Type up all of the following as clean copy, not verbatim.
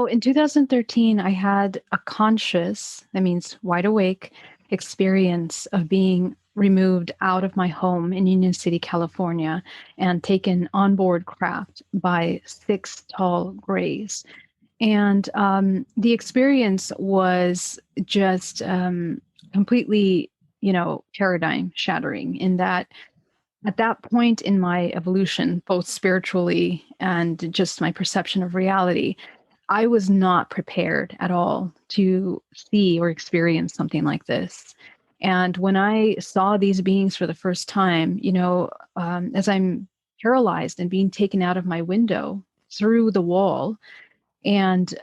In 2013, I had a conscious, that means wide awake, experience of being removed out of my home in Union City, California, and taken on board craft by six tall grays. And the experience was just completely, paradigm shattering in that at that point in my evolution, both spiritually and just my perception of reality, I was not prepared at all to see or experience something like this. And when I saw these beings for the first time, as I'm paralyzed and being taken out of my window through the wall, and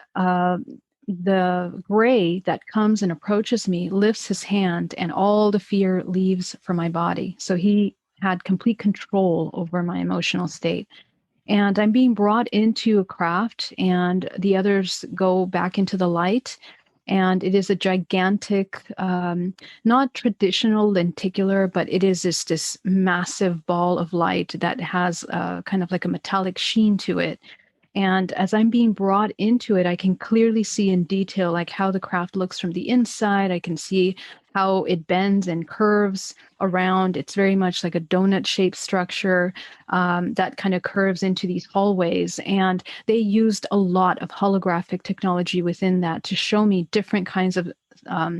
the gray that comes and approaches me lifts his hand, and all the fear leaves from my body. So he had complete control over my emotional state. And I'm being brought into a craft, and the others go back into the light. And it is a gigantic, not traditional lenticular, but it is this massive ball of light that has kind of like a metallic sheen to it. And as I'm being brought into it, I can clearly see in detail like how the craft looks from the inside. I can see how it bends and curves around. It's very much like a donut-shaped structure that kind of curves into these hallways. And they used a lot of holographic technology within that to show me different kinds of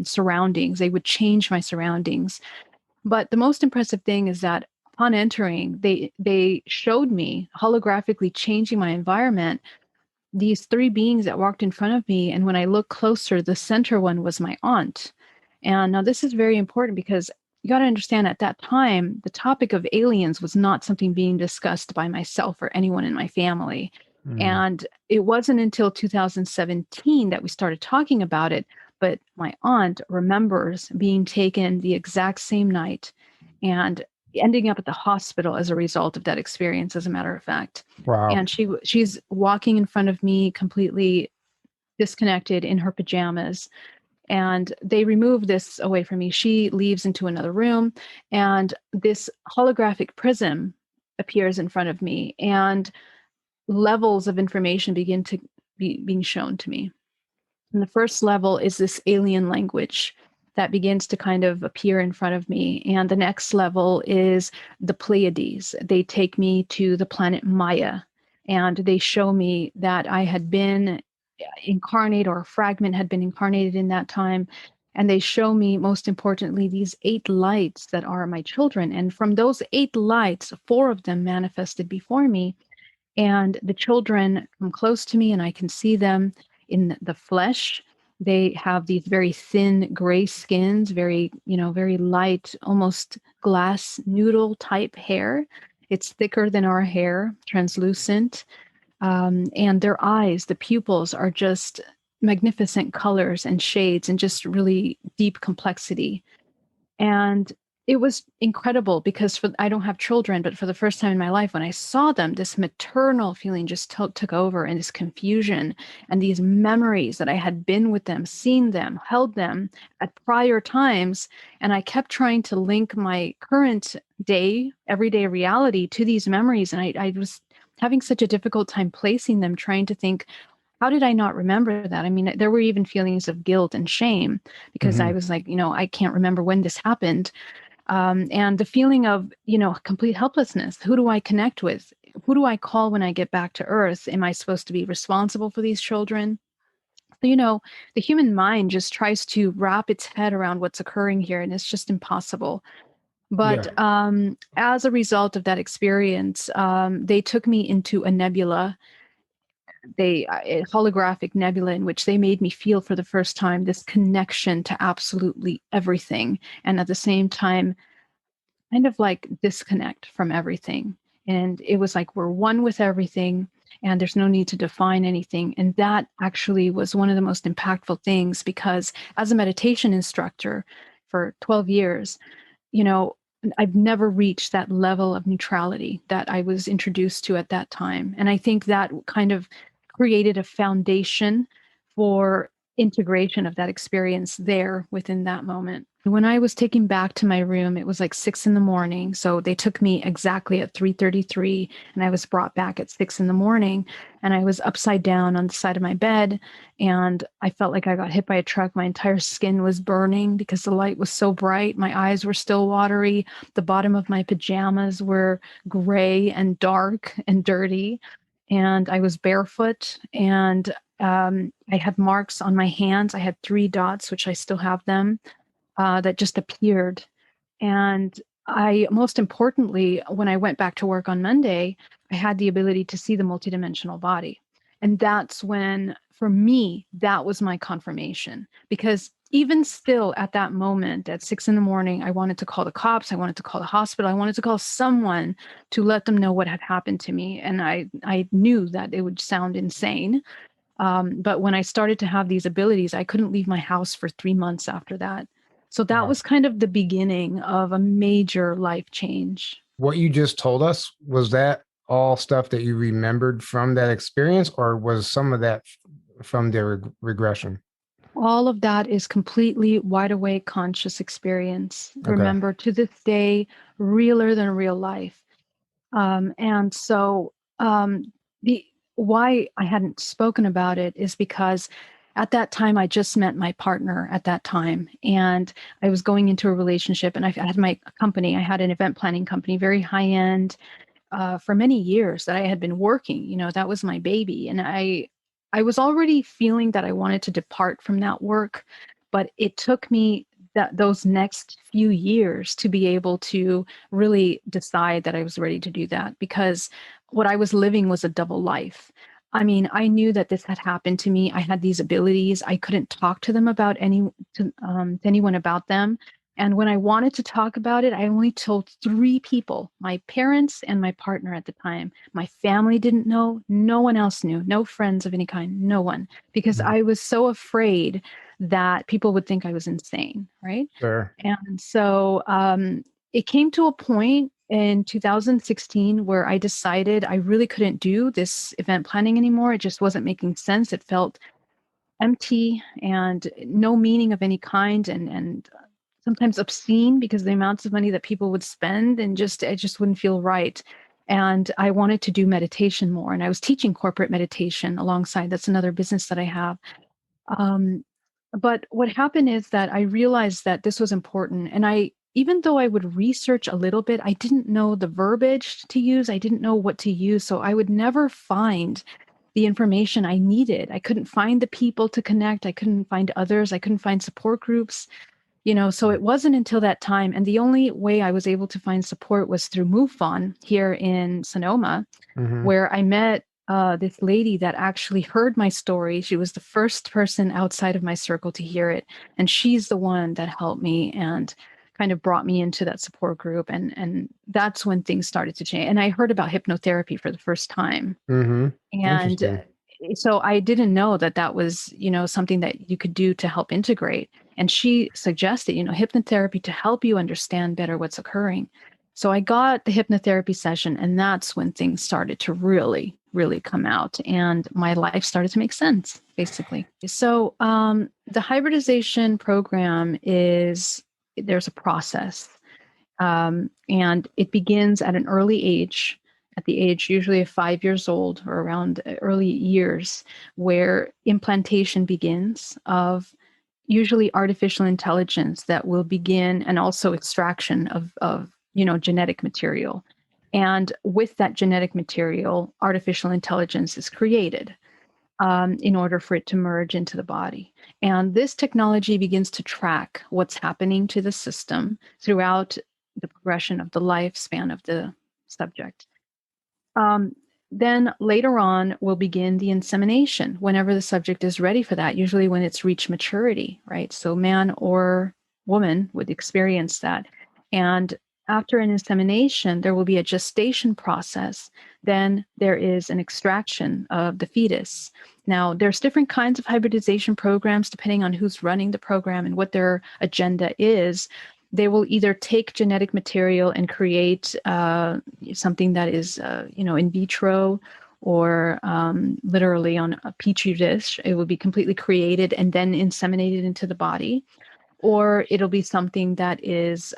surroundings. They would change my surroundings. But the most impressive thing is that upon entering, they showed me holographically changing my environment, these three beings that walked in front of me. And when I looked closer, the center one was my aunt. And now this is very important because you got to understand at that time, the topic of aliens was not something being discussed by myself or anyone in my family. Mm. And it wasn't until 2017 that we started talking about it. But my aunt remembers being taken the exact same night and ending up at the hospital as a result of that experience, as a matter of fact. Wow. And she's walking in front of me completely disconnected in her pajamas, and they remove this away from me. She leaves into another room, and this holographic prism appears in front of me, and levels of information begin to be being shown to me. And the first level is this alien language that begins to kind of appear in front of me. And the next level is the Pleiades. They take me to the planet Maya, and they show me that I had been incarnate, or a fragment had been incarnated in that time. And they show me, most importantly, these 8 lights that are my children. And from those 8 lights, 4 of them manifested before me. And the children come close to me, and I can see them in the flesh. They have these very thin gray skins, very light, almost glass noodle type hair. It's thicker than our hair, translucent. And their eyes, the pupils, are just magnificent colors and shades and just really deep complexity. And it was incredible because I don't have children, but for the first time in my life, when I saw them, this maternal feeling just took over, and this confusion and these memories that I had been with them, seen them, held them at prior times. And I kept trying to link my current day, everyday reality to these memories. And I was having such a difficult time placing them, trying to think, how did I not remember that? I mean, there were even feelings of guilt and shame because I Hmm. was like, I can't remember when this happened. And the feeling of, complete helplessness. Who do I connect with? Who do I call when I get back to Earth? Am I supposed to be responsible for these children? So, the human mind just tries to wrap its head around what's occurring here, and it's just impossible. But Yeah. as a result of that experience, they took me into a nebula, a holographic nebula, in which they made me feel for the first time this connection to absolutely everything, and at the same time kind of like disconnect from everything. And it was like we're one with everything, and there's no need to define anything. And that actually was one of the most impactful things, because as a meditation instructor for 12 years, you know I've never reached that level of neutrality that I was introduced to at that time. And I think that kind of created a foundation for integration of that experience there within that moment. When I was taken back to my room, it was like 6 in the morning. So they took me exactly at 3:33, and I was brought back at 6 in the morning. And I was upside down on the side of my bed, and I felt like I got hit by a truck. My entire skin was burning because the light was so bright. My eyes were still watery. The bottom of my pajamas were gray and dark and dirty. And I was barefoot, and I had marks on my hands. I had 3 dots, which I still have them, that just appeared. And I, most importantly, when I went back to work on Monday, I had the ability to see the multidimensional body. And that's when, for me, that was my confirmation. Because even still at that moment, at 6 in the morning, I wanted to call the cops. I wanted to call the hospital. I wanted to call someone to let them know what had happened to me. And I knew that it would sound insane. But when I started to have these abilities, I couldn't leave my house for 3 months after that. So that Wow. was kind of the beginning of a major life change. What you just told us, was that all stuff that you remembered from that experience, or was some of that from the regression? All of that is completely wide awake conscious experience. Okay. Remember, to this day, realer than real life. And so the why I hadn't spoken about it is because at that time I just met my partner at that time, and I was going into a relationship, and I had my company. I had an event planning company, very high end, for many years that I had been working. That was my baby, and I was already feeling that I wanted to depart from that work, but it took me those next few years to be able to really decide that I was ready to do that, because what I was living was a double life. I mean, I knew that this had happened to me. I had these abilities. I couldn't talk to them about to anyone about them. And when I wanted to talk about it, I only told 3 people, my parents and my partner at the time. My family didn't know. No one else knew. No friends of any kind. No one. Because Mhm. I was so afraid that people would think I was insane. Right. Sure. And so it came to a point in 2016 where I decided I really couldn't do this event planning anymore. It just wasn't making sense. It felt empty and no meaning of any kind, and sometimes obscene because the amounts of money that people would spend, and just it just wouldn't feel right. And I wanted to do meditation more, and I was teaching corporate meditation alongside. That's another business that I have. um, but what happened is that I realized that this was important, and I, even though I would research a little bit, I didn't know the verbiage to use. I didn't know what to use, so I would never find the information I needed. I couldn't find the people to connect. I couldn't find others. I couldn't find support groups. So it wasn't until that time. And the only way I was able to find support was through MoveOn here in Sonoma, Hmm. where I met this lady that actually heard my story. She was the first person outside of my circle to hear it. And she's the one that helped me and kind of brought me into that support group. And that's when things started to change. And I heard about hypnotherapy for the first time. Hmm. And Interesting. so I didn't know that that was, something that you could do to help integrate. And she suggested, hypnotherapy to help you understand better what's occurring. So I got the hypnotherapy session, and that's when things started to really, really come out. And my life started to make sense, basically. So the hybridization program is, there's a process, and it begins at an early age, at the age usually of 5 years old or around early years, where implantation begins of usually artificial intelligence that will begin, and also extraction of genetic material. And with that genetic material, artificial intelligence is created in order for it to merge into the body. And this technology begins to track what's happening to the system throughout the progression of the lifespan of the subject. Um, then later on, we'll begin the insemination whenever the subject is ready for that, usually when it's reached maturity, right? So, man or woman would experience that. And after an insemination, there will be a gestation process. Then there is an extraction of the fetus. Now, there's different kinds of hybridization programs depending on who's running the program and what their agenda is. They will either take genetic material and create something that is, in vitro, or literally on a petri dish. It will be completely created and then inseminated into the body. or it'll be something that is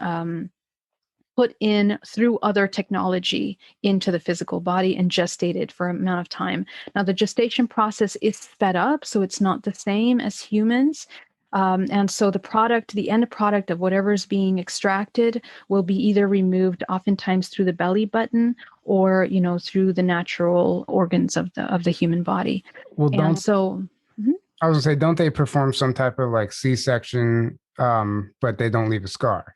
put in through other technology into the physical body and gestated for an amount of time. Now, the gestation process is sped up, so it's not the same as humans. And so the end product of whatever is being extracted will be either removed oftentimes through the belly button or, through the natural organs of the human body. Well, And don't so, mhm. I was gonna say, don't they perform some type of like C-section, but they don't leave a scar?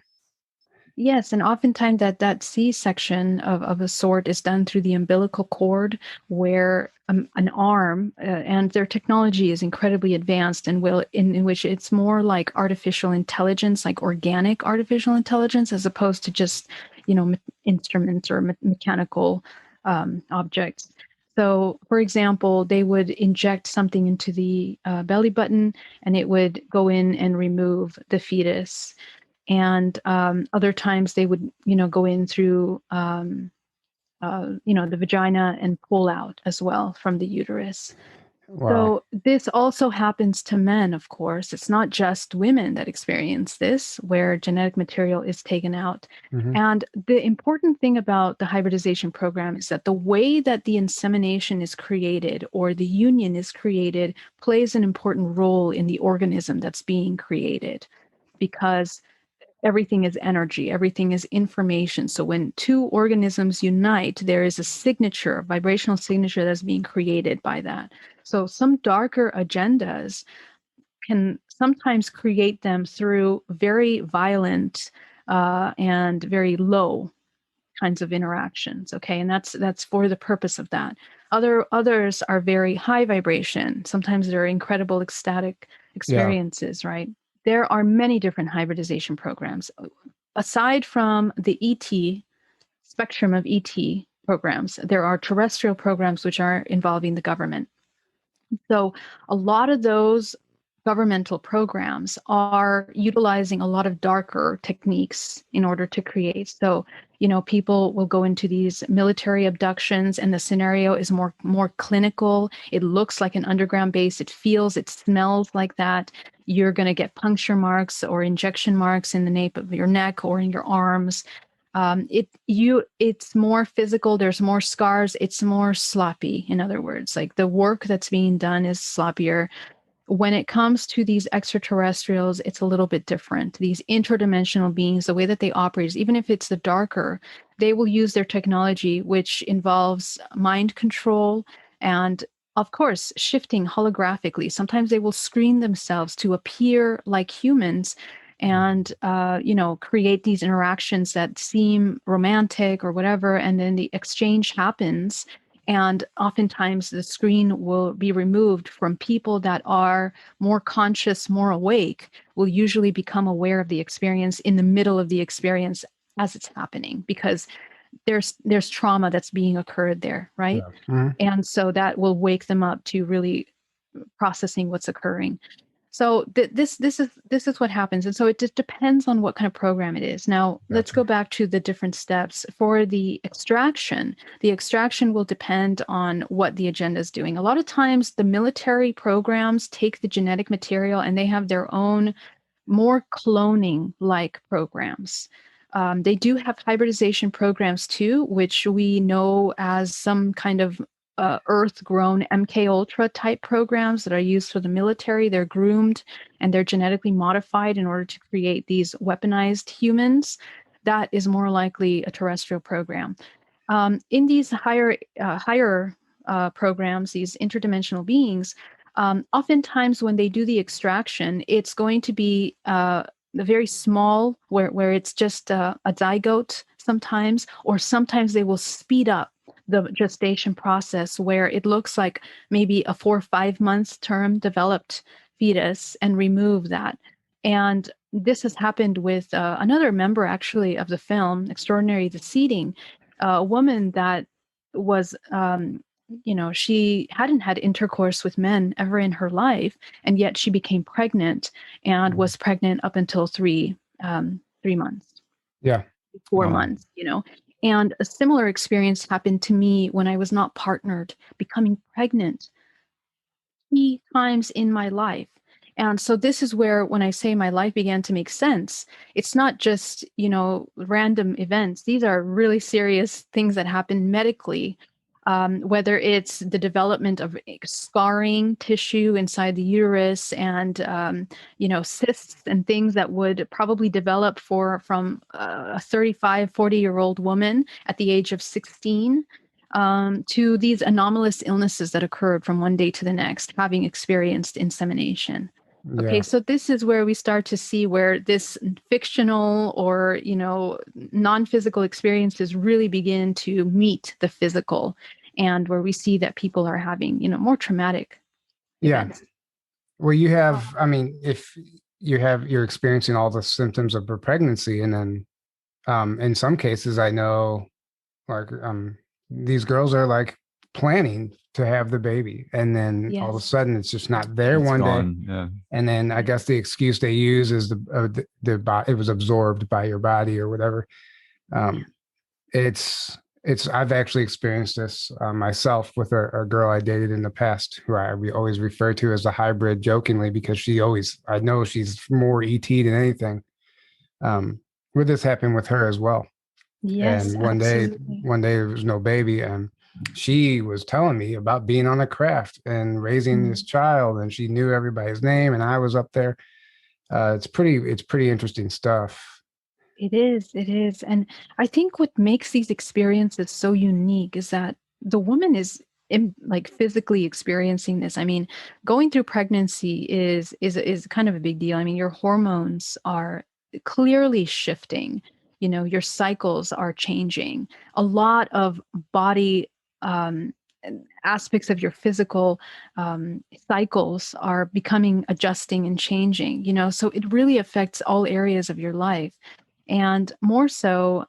Yes, and oftentimes that C-section of a sort is done through the umbilical cord, where an arm, and their technology is incredibly advanced, and in which it's more like artificial intelligence, like organic artificial intelligence, as opposed to just instruments or mechanical objects. So, for example, they would inject something into the belly button, and it would go in and remove the fetus. And other times they would go in through the vagina and pull out as well from the uterus. Wow. So this also happens to men, of course. It's not just women that experience this, where genetic material is taken out. Hmm. And the important thing about the hybridization program is that the way that the insemination is created or the union is created plays an important role in the organism that's being created, because everything is energy, everything is information. So when two organisms unite, there is a signature, a vibrational signature that's being created by that. So some darker agendas can sometimes create them through very violent and very low kinds of interactions. Okay, and that's for the purpose of that. Others are very high vibration. Sometimes they're incredible ecstatic Yeah. experiences, right? There are many different hybridization programs. Aside from the ET spectrum of ET programs, there are terrestrial programs which are involving the government. So a lot of those governmental programs are utilizing a lot of darker techniques in order to create. So, people will go into these military abductions and the scenario is more clinical. It looks like an underground base. It smells like that. You're going to get puncture marks or injection marks in the nape of your neck or in your arms. It's more physical. There's more scars. It's more sloppy. In other words, like the work that's being done is sloppier. When it comes to these extraterrestrials, it's a little bit different. These interdimensional beings, the way that they operate, even if it's the darker, they will use their technology, which involves mind control and, of course, shifting holographically. Sometimes they will screen themselves to appear like humans and create these interactions that seem romantic or whatever, and then the exchange happens, and oftentimes the screen will be removed from people that are more conscious, more awake, will usually become aware of the experience in the middle of the experience as it's happening, because there's trauma that's being occurred there, right? Yeah. Mhm. And so that will wake them up to really processing what's occurring. So this is what happens, and so it just depends on what kind of program it is. Now let's Gotcha. go back to the different steps for the extraction. The extraction will depend on what the agenda is doing. A lot of times, the military programs take the genetic material and they have their own more cloning-like programs. They do have hybridization programs too, which we know as some kind of Earth-grown MK Ultra type programs that are used for the military. They're groomed and they're genetically modified in order to create these weaponized humans. That is more likely a terrestrial program. In these higher programs, these interdimensional beings, oftentimes when they do the extraction, it's going to be very small, where it's just a zygote sometimes, or sometimes they will speed up the gestation process where it looks like maybe a 4 or 5 months term developed fetus and remove that. And this has happened with another member actually of the film, Extraordinary the Seeding, a woman that was she hadn't had intercourse with men ever in her life, and yet she became pregnant and Mhm. was pregnant up until 3 months, Yeah. four Wow. months, And a similar experience happened to me when I was not partnered, becoming pregnant 3 times in my life. And so this is where, when I say my life began to make sense, it's not just, random events. These are really serious things that happen medically, whether it's the development of scarring tissue inside the uterus and, cysts and things that would probably develop from a 35, 40-year-old woman at the age of 16, to these anomalous illnesses that occurred from one day to the next, having experienced insemination. Okay, Yeah. so this is where we start to see where this fictional or, non-physical experiences really begin to meet the physical, and where we see that people are having, more traumatic Yeah. events. Well, you have, I mean, if you're experiencing all the symptoms of a pregnancy, and then in some cases, I know like these girls are like planning to have the baby, and then all of a Yes. sudden it's just not there It's one day. gone. Yeah. And then I guess the excuse they use is it was absorbed by your body or whatever. Yeah. Um, it's I've actually experienced this myself with a girl I dated in the past, who we always refer to as a hybrid jokingly, because I know she's more ET than anything. Would this happen with her as well? Yes, And absolutely. one day there was no baby, and she was telling me about being on a craft and raising this Mm. child, and she knew everybody's name, and I was up there. It's pretty interesting stuff. It is. It is. And I think what makes these experiences so unique is that the woman is like physically experiencing this. I mean, going through pregnancy is kind of a big deal. I mean, your hormones are clearly shifting. Your cycles are changing. A lot of body aspects of your physical cycles are becoming adjusting and changing. So it really affects all areas of your life. And more so,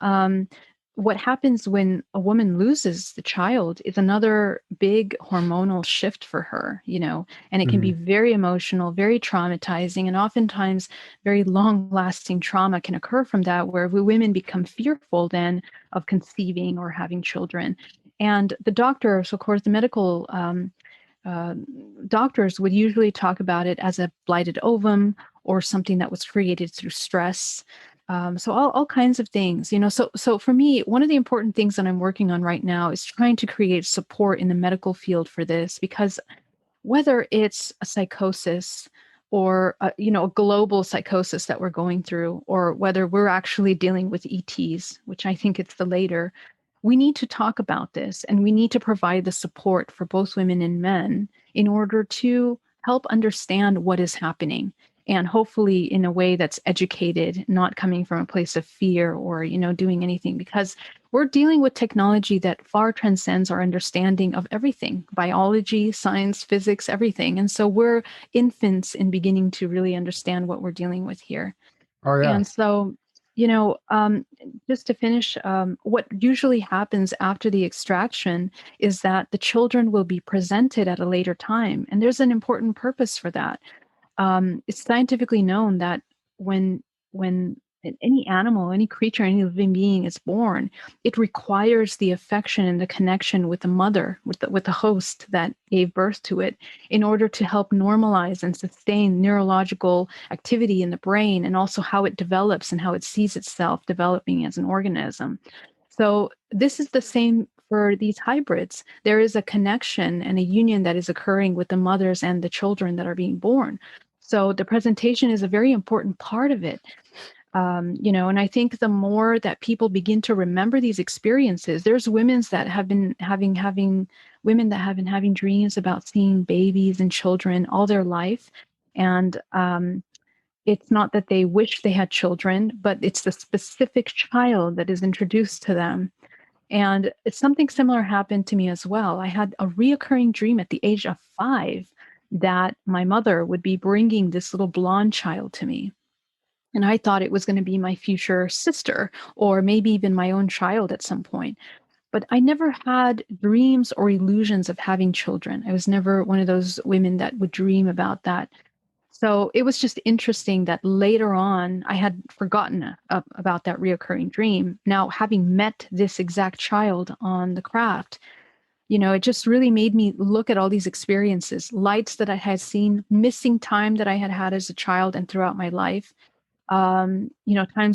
what happens when a woman loses the child is another big hormonal shift for her, and it can be Mhm. very emotional, very traumatizing, and oftentimes very long lasting trauma can occur from that, where we women become fearful then of conceiving or having children. And the doctors, of course, the medical uh, doctors would usually talk about it as a blighted ovum or something that was created through stress. So all kinds of things, so for me, one of the important things that I'm working on right now is trying to create support in the medical field for this, because whether it's a psychosis or a global psychosis that we're going through, or whether we're actually dealing with ETs, which I think it's the later, we need to talk about this, and we need to provide the support for both women and men in order to help understand what is happening, and hopefully in a way that's educated, not coming from a place of fear or doing anything, because we're dealing with technology that far transcends our understanding of everything: biology, science, physics, everything. And so we're infants in beginning to really understand what we're dealing with here. Oh yeah. And so, you know, um, just to finish, what usually happens after the extraction is that the children will be presented at a later time. And there's an important purpose for that. It's scientifically known that when any animal, any creature, any living being is born, it requires the affection and the connection with the mother, with the host that gave birth to it, in order to help normalize and sustain neurological activity in the brain, and also how it develops and how it sees itself developing as an organism. So this is the same for these hybrids. There is a connection and a union that is occurring with the mothers and the children that are being born. So the presentation is a very important part of it. And I think the more that people begin to remember these experiences, there's women that have been having dreams about seeing babies and children all their life. And it's not that they wish they had children, but it's the specific child that is introduced to them. And it's something similar happened to me as well. I had a reoccurring dream at the age of 5 that my mother would be bringing this little blonde child to me. And I thought it was going to be my future sister, or maybe even my own child at some point. But I never had dreams or illusions of having children. I was never one of those women that would dream about that. So it was just interesting that later on I had forgotten about that reoccurring dream. Now, having met this exact child on the craft, It just really made me look at all these experiences, lights that I had seen, missing time that I had had as a child and throughout my life. Times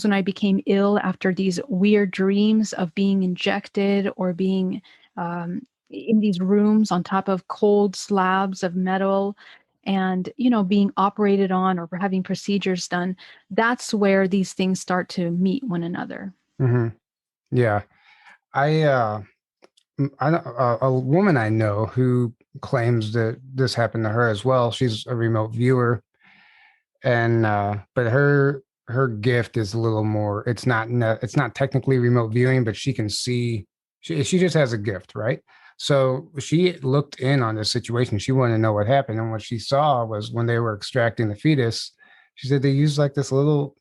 when I became ill after these weird dreams of being injected or being in these rooms on top of cold slabs of metal and, being operated on or having procedures done. That's where these things start to meet one another. Hmm. Yeah. I, a woman I know who claims that this happened to her as well. She's a remote viewer, and but her gift is a little more. It's not technically remote viewing, but she can see. She just has a gift, right? So she looked in on this situation. She wanted to know what happened, and what she saw was when they were extracting the fetus. She said they used like this little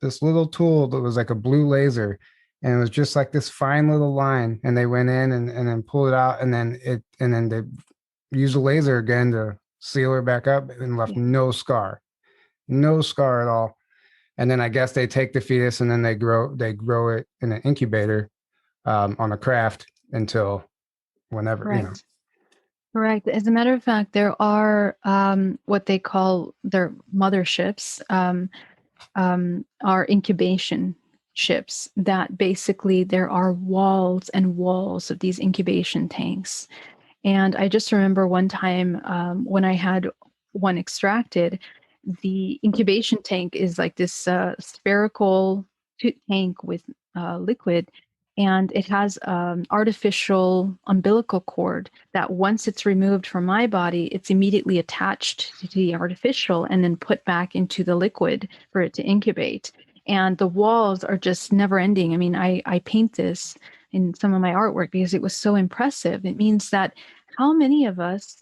tool that was like a blue laser, and it was just like this fine little line, and they went in and then pulled it out, and then they used the laser again to seal her back up and left Yeah. no scar at all. And then I guess they take the fetus and then they grow it in an incubator on a craft until whenever. Correct. Correct. As a matter of fact, there are what they call their motherships, are incubation ships that basically there are walls and walls of these incubation tanks. And I just remember one time when I had one extracted, the incubation tank is like this spherical tank with liquid, and it has artificial umbilical cord that once it's removed from my body, it's immediately attached to the artificial and then put back into the liquid for it to incubate. And the walls are just never ending. I mean, I paint this in some of my artwork because it was so impressive. It means that how many of us,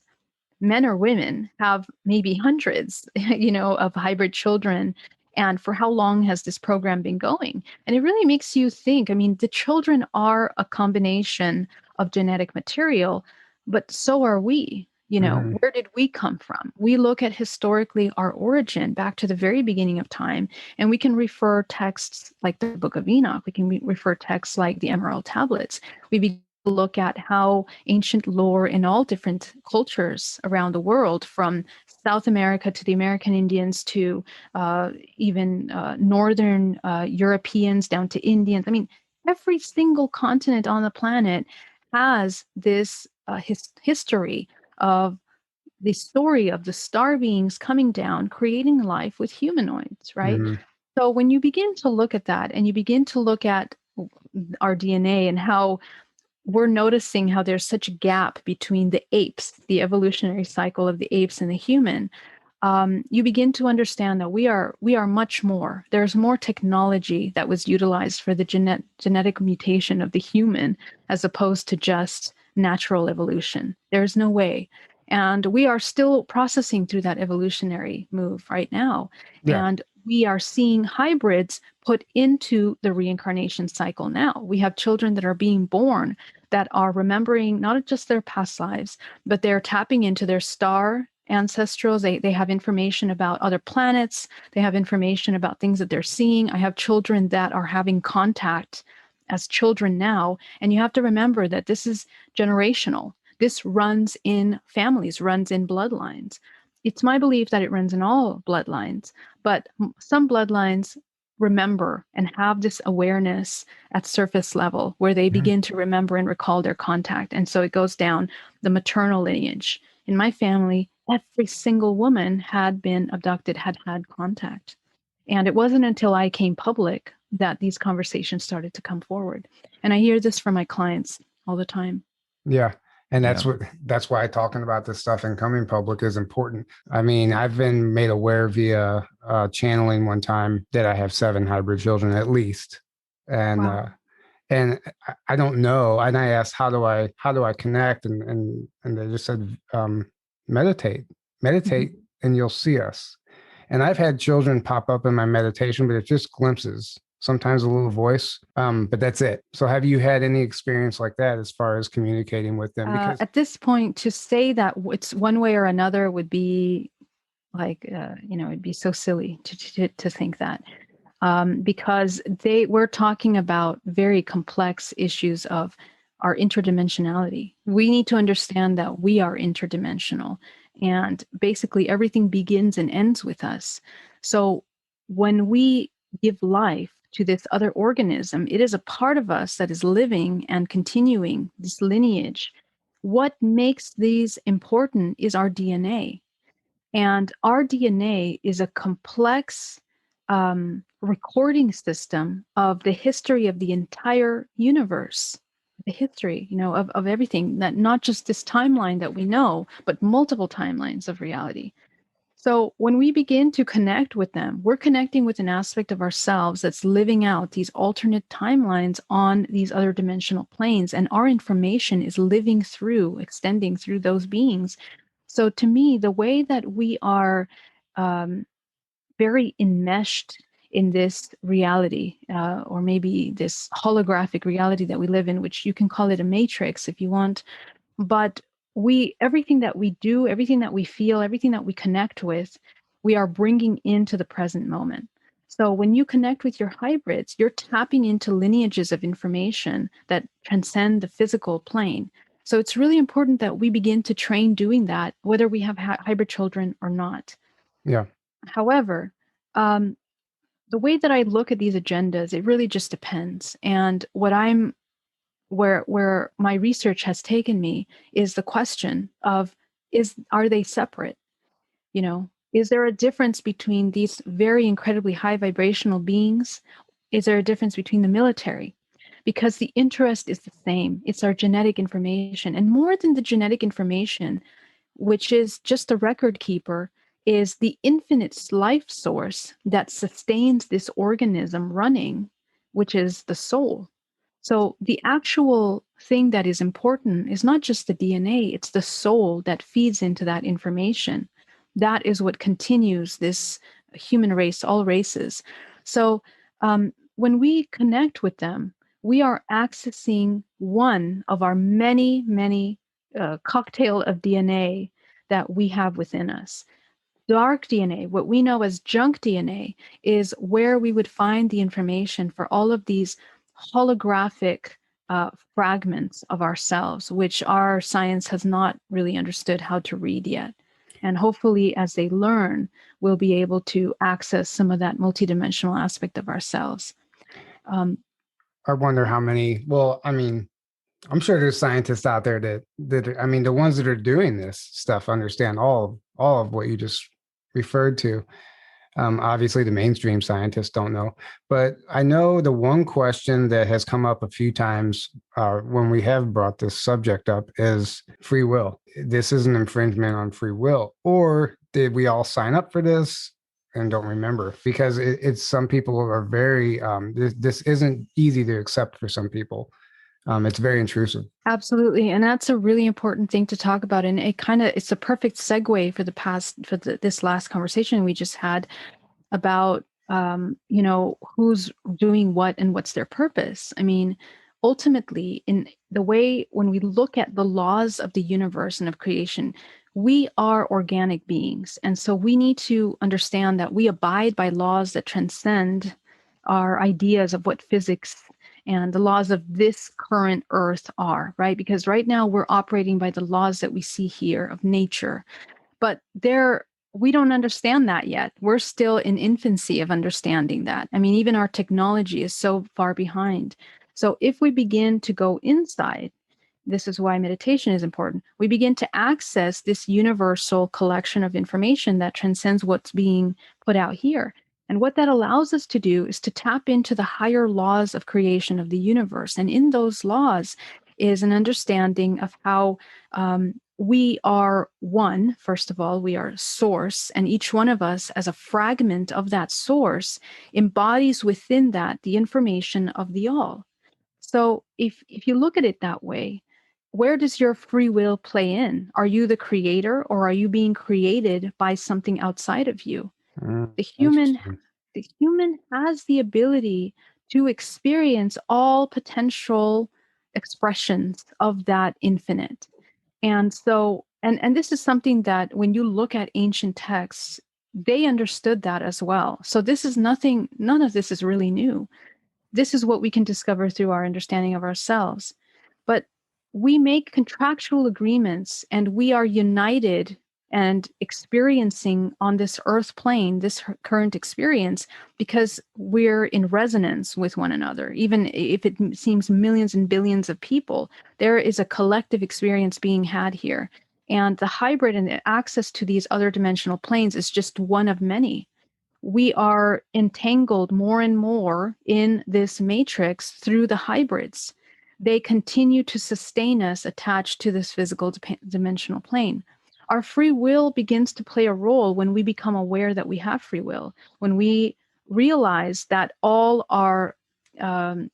men or women, have maybe hundreds, of hybrid children? And for how long has this program been going? And it really makes you think. I mean, the children are a combination of genetic material, but so are we. Hmm. Where did we come from? We look at historically our origin back to the very beginning of time, and we can refer texts like the Book of Enoch. We can refer texts like the Emerald Tablets. We begin to look at how ancient lore in all different cultures around the world, from South America to the American Indians to even Northern Europeans down to Indians. I mean, every single continent on the planet has this history of the story of the star beings coming down, creating life with humanoids, right? Hmm. So when you begin to look at that and you begin to look at our DNA and how we're noticing how there's such a gap between the apes, the evolutionary cycle of the apes and the human, you begin to understand that we are much more. There's more technology that was utilized for the genetic mutation of the human as opposed to just natural evolution. There's no way. And we are still processing through that evolutionary move right now. Yeah. And we are seeing hybrids put into the reincarnation cycle now. We have children that are being born that are remembering not just their past lives, but they're tapping into their star ancestrals. They have information about other planets. They have information about things that they're seeing. I have children that are having contact as children now. And you have to remember that this is generational. This runs in families, runs in bloodlines. It's my belief that it runs in all bloodlines, but some bloodlines remember and have this awareness at surface level where they Mhm. begin to remember and recall their contact. And so it goes down the maternal lineage. In my family, every single woman had been abducted, had had contact. And it wasn't until I came public that these conversations started to come forward. And I hear this from my clients all the time. Yeah. And Yeah. that's why talking about this stuff and coming public is important. I mean, I've been made aware via channeling one time that I have 7 hybrid children at least. And Wow. and I don't know. And I asked, how do I connect? And they just said, meditate, meditate, and you'll see us. And I've had children pop up in my meditation, but it's just glimpses, sometimes a little voice, but that's it. So have you had any experience like that as far as communicating with them? Because At this point, to say that it's one way or another would be like, it'd be so silly to think that. Because we're talking about very complex issues of our interdimensionality. We need to understand that we are interdimensional, and basically everything begins and ends with us. So when we give life to this other organism, it is a part of us that is living and continuing this lineage. What makes these important is our DNA. And our DNA is a complex recording system of the history of the entire universe, the history, of everything, that not just this timeline that we know, but multiple timelines of reality. So when we begin to connect with them, we're connecting with an aspect of ourselves that's living out these alternate timelines on these other dimensional planes. And our information is living through, extending through those beings. So to me, the way that we are um, very enmeshed in this reality, or maybe this holographic reality that we live in, which you can call it a matrix if you want, but everything that we do, everything that we feel, everything that we connect with, we are bringing into the present moment. So when you connect with your hybrids, you're tapping into lineages of information that transcend the physical plane. So it's really important that we begin to train doing that, whether we have hybrid children or not. Yeah. However, the way that I look at these agendas, it really just depends. And where my research has taken me is the question of, are they separate? Is there a difference between these very incredibly high vibrational beings? Is there a difference between the military? Because the interest is the same. It's our genetic information. And more than the genetic information, which is just a record keeper, is the infinite life source that sustains this organism running, which is the soul. So the actual thing that is important is not just the DNA, it's the soul that feeds into that information. That is what continues this human race, all races. So when we connect with them, we are accessing one of our many, many cocktail of DNA that we have within us. Dark DNA, what we know as junk DNA, is where we would find the information for all of these holographic fragments of ourselves, which our science has not really understood how to read yet. And hopefully, as they learn, we'll be able to access some of that multidimensional aspect of ourselves. I wonder how many, well, I mean, I'm sure there's scientists out there I mean, the ones that are doing this stuff understand all of what you just referred to. Obviously, the mainstream scientists don't know, but I know the one question that has come up a few times when we have brought this subject up is free will. This is an infringement on free will, or did we all sign up for this and don't remember? Because it's some people are very this isn't easy to accept for some people. It's very intrusive. Absolutely. And that's a really important thing to talk about. And it's a perfect segue for this last conversation we just had about, who's doing what and what's their purpose. I mean, ultimately, in the way, when we look at the laws of the universe and of creation, we are organic beings. And so we need to understand that we abide by laws that transcend our ideas of what physics and the laws of this current earth are, right? Because right now we're operating by the laws that we see here of nature, but we don't understand that yet. We're still in infancy of understanding that. I mean, even our technology is so far behind. So if we begin to go inside, this is why meditation is important. We begin to access this universal collection of information that transcends what's being put out here. And what that allows us to do is to tap into the higher laws of creation of the universe. And in those laws is an understanding of how we are one. First of all, we are source, and each one of us, as a fragment of that source, embodies within that the information of the all. So if you look at it that way, where does your free will play in? Are you the creator, or are you being created by something outside of you? The human Interesting. the human has the ability to experience all potential expressions of that infinite. And so, and this is something that when you look at ancient texts, they understood that as well. So this is none of this is really new. This is what we can discover through our understanding of ourselves. but we make contractual agreements and we are united and experiencing on this earth plane, this current experience, because we're in resonance with one another. Even if it seems millions and billions of people, there is a collective experience being had here. And the hybrid and the access to these other dimensional planes is just one of many. We are entangled more and more in this matrix through the hybrids. They continue to sustain us attached to this physical dimensional plane. Our free will begins to play a role when we become aware that we have free will, when we realize that all our um,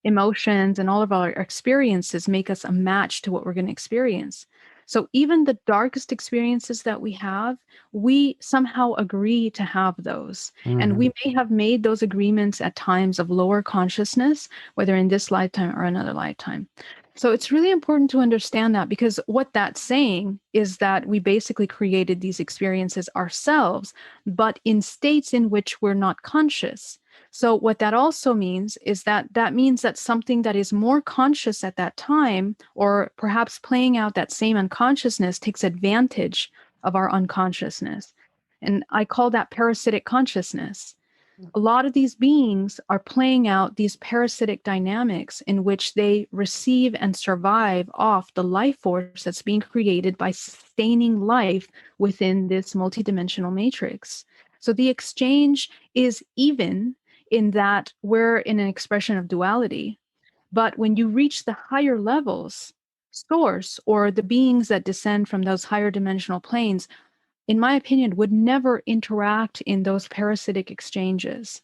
emotions and all of our experiences make us a match to what we're going to experience. So even the darkest experiences that we have, we somehow agree to have those. And we may have made those agreements at times of lower consciousness, whether in this lifetime or another lifetime. So it's really important to understand that, because what that's saying is that we basically created these experiences ourselves, but in states in which we're not conscious. So what that also means is that that means that something that is more conscious at that time, or perhaps playing out that same unconsciousness, takes advantage of our unconsciousness. And I call that parasitic consciousness. A lot of these beings are playing out these parasitic dynamics in which they receive and survive off the life force that's being created by sustaining life within this multidimensional matrix. So the exchange is even in that we're in an expression of duality. But when you reach the higher levels, source or the beings that descend from those higher dimensional planes, in my opinion, would never interact in those parasitic exchanges.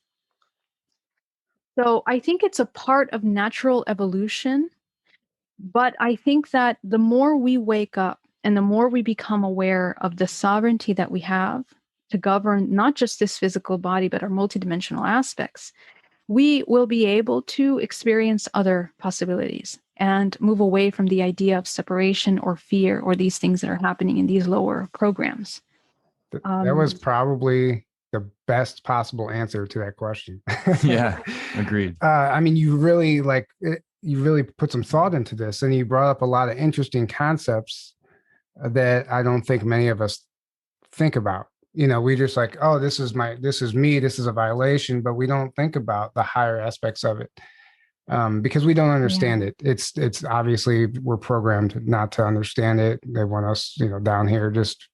So I think it's a part of natural evolution, but I think that the more we wake up and the more we become aware of the sovereignty that we have to govern not just this physical body, but our multidimensional aspects, we will be able to experience other possibilities and move away from the idea of separation or fear or these things that are happening in these lower programs. That was probably the best possible answer to that question. Yeah, agreed. I mean, you really you really put some thought into this, and you brought up a lot of interesting concepts that I don't think many of us think about. You know, we just like, oh, this is me, this is a violation, but we don't think about the higher aspects of it. Because we don't understand it. It's obviously we're programmed not to understand it. They want us, down here just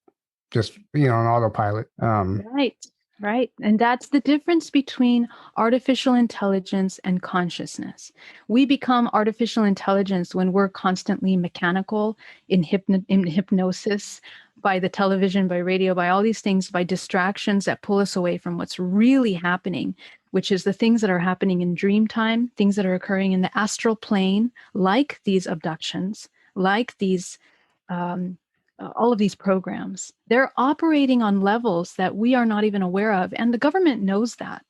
on autopilot. Right. And that's the difference between artificial intelligence and consciousness. We become artificial intelligence when we're constantly mechanical in hypnosis, by the television, by radio, by all these things, by distractions that pull us away from what's really happening, which is the things that are happening in dream time, things that are occurring in the astral plane, like these abductions, like these all of these programs. They're operating on levels that we are not even aware of, and the government knows that.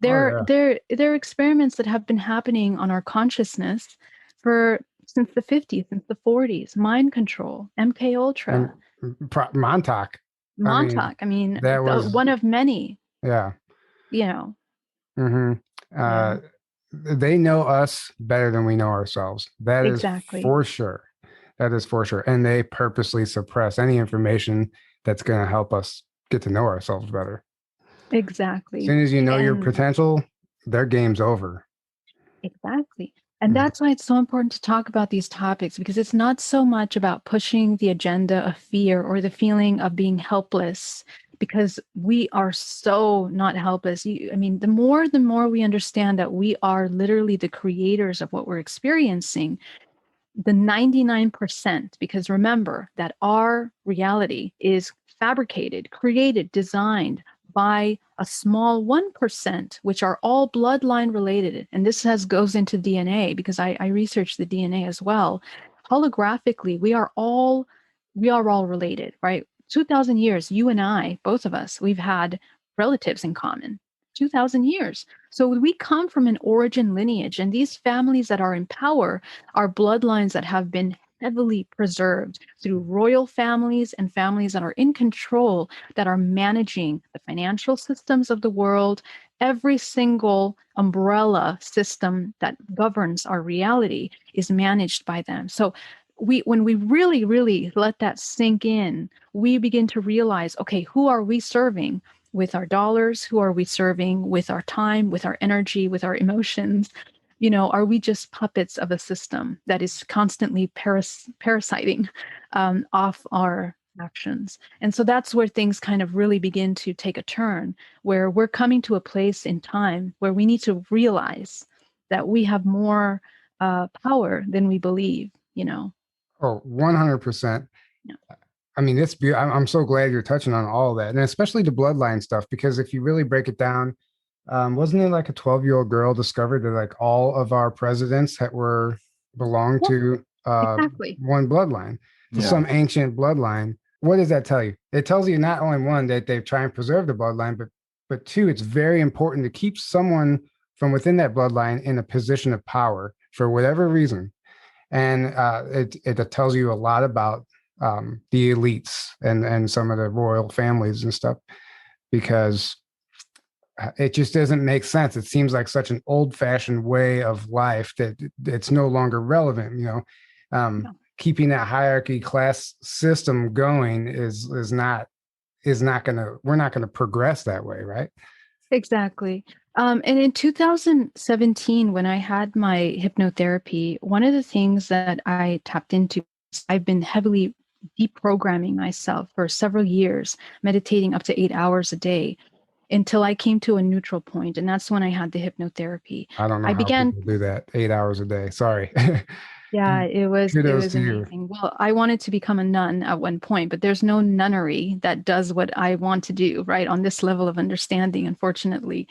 They're experiments that have been happening on our consciousness since the 50s, since the 40s. Mind control, MK Ultra, Montauk. Montauk. I mean, that was one of many. Yeah. Mm-hmm. They know us better than we know ourselves. That Exactly. is for sure. That is for sure. And they purposely suppress any information that's going to help us get to know ourselves better. Exactly. As soon as you know your potential, their game's over. Exactly. And that's why it's so important to talk about these topics, because it's not so much about pushing the agenda of fear or the feeling of being helpless, because we are so not helpless. The more we understand that we are literally the creators of what we're experiencing, the 99%, because remember that our reality is fabricated, created, designed by a small 1%, which are all bloodline related. And this goes into DNA, because I researched the DNA as well. Holographically, we are all related, right? 2,000 years, you and I, both of us, we've had relatives in common. 2,000 years. So we come from an origin lineage, and these families that are in power are bloodlines that have been heavily preserved through royal families and families that are in control, that are managing the financial systems of the world, Every single umbrella system that governs our reality is managed by them. So when we really, really let that sink in, we begin to realize, okay, who are we serving with our dollars? Who are we serving with our time, with our energy, with our emotions? Are we just puppets of a system that is constantly parasiting off our actions? And so that's where things kind of really begin to take a turn, where we're coming to a place in time where we need to realize that we have more power than we believe. Oh, 100%. Yeah. I mean, I'm so glad you're touching on all that, and especially the bloodline stuff, because if you really break it down, wasn't it like a 12-year-old girl discovered that like all of our presidents that were belonged Yeah, to exactly. one bloodline, to Yeah. some ancient bloodline? What does that tell you? It tells you not only one, that they try and preserve the bloodline, but two, it's very important to keep someone from within that bloodline in a position of power for whatever reason. And it tells you a lot about the elites and some of the royal families and stuff, because it just doesn't make sense. It seems like such an old-fashioned way of life that it's no longer relevant. Yeah. Keeping that hierarchy class system going is not gonna we're not gonna progress that way, right? Exactly. And in 2017, when I had my hypnotherapy, one of the things that I tapped into, I've been heavily deprogramming myself for several years, meditating up to 8 hours a day until I came to a neutral point. And that's when I had the hypnotherapy. I don't know I how began, people do that 8 hours a day. Sorry. yeah, it Kudos was to you. amazing. Well, I wanted to become a nun at one point, but there's no nunnery that does what I want to do, right? On this level of understanding, unfortunately.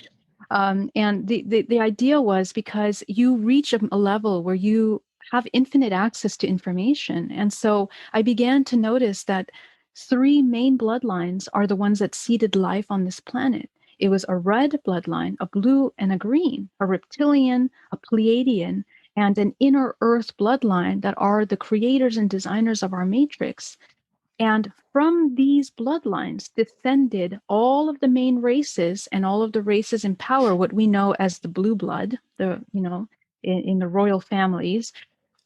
And the idea was because you reach a level where you have infinite access to information. And so I began to notice that three main bloodlines are the ones that seeded life on this planet. It was a red bloodline, a blue, and a green, a reptilian, a Pleiadian, and an inner earth bloodline that are the creators and designers of our matrix. And from these bloodlines descended all of the main races and all of the races in power, what we know as the blue blood, in the royal families.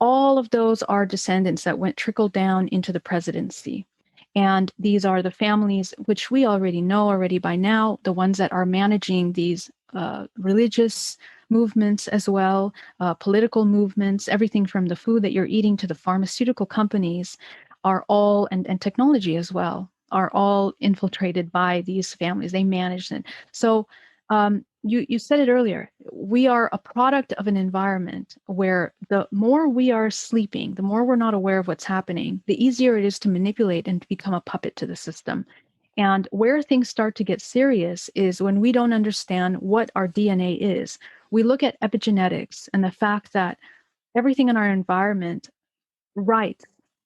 All of those are descendants that went trickled down into the presidency. And these are the families which we already know already by now, the ones that are managing these religious movements as well, political movements, everything from the food that you're eating to the pharmaceutical companies are all, and technology as well, are all infiltrated by these families. They manage it. So you said it earlier. We are a product of an environment where the more we are sleeping, the more we're not aware of what's happening, the easier it is to manipulate and to become a puppet to the system. And where things start to get serious is when we don't understand what our DNA is. We look at epigenetics and the fact that everything in our environment writes